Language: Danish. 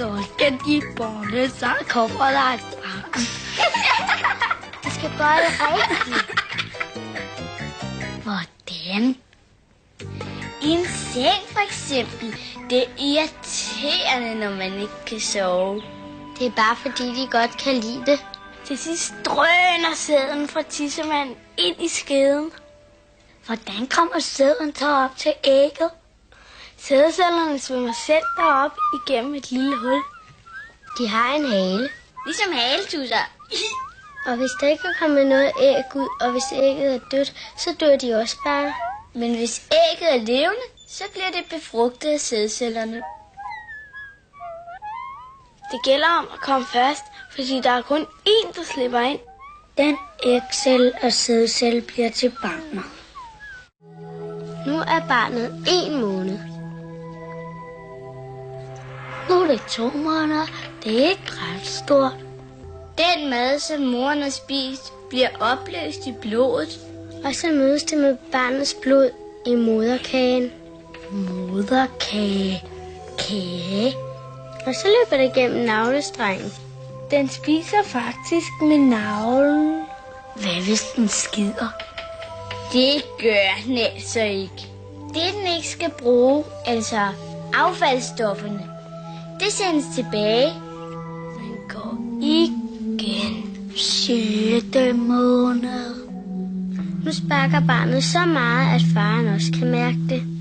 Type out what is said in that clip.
så skal de bolle, så kommer der et barn. Det skal bolle rigtigt. Hvordan? I en seng for eksempel. Det er irriterende, når man ikke kan sove. Det er bare fordi, de godt kan lide det. Til sidst drøner sæden fra tissemanden ind i skeden. Hvordan kommer sæden så op til ægget? Sædcellerne svømmer selv derop igennem et lille hul. De har en hale. Ligesom haletusser. Og hvis der ikke er kommet noget æg ud, og hvis ægget er dødt, så dør de også bare. Men hvis ægget er levende, så bliver det befrugtet af sædcellerne. Det gælder om at komme først, fordi der er kun én, der slipper ind. Den ægcelle og sædcelle bliver til barnet. Nu er barnet 1 måned. Nu er det 2 måneder. Det er ikke ret stort. Den mad, som moren har spist, bliver opløst i blodet. Og så mødes det med barnets blod i moderkagen. Moderkage. Kage. Og så løber det gennem navlestrengen. Den spiser faktisk med navlen. Hvad hvis den skider? Det gør den altså ikke. Det den ikke skal bruge, altså affaldsstofferne, det sendes tilbage. Den går igen 6. måned. Nu sparker barnet så meget, at faren også kan mærke det.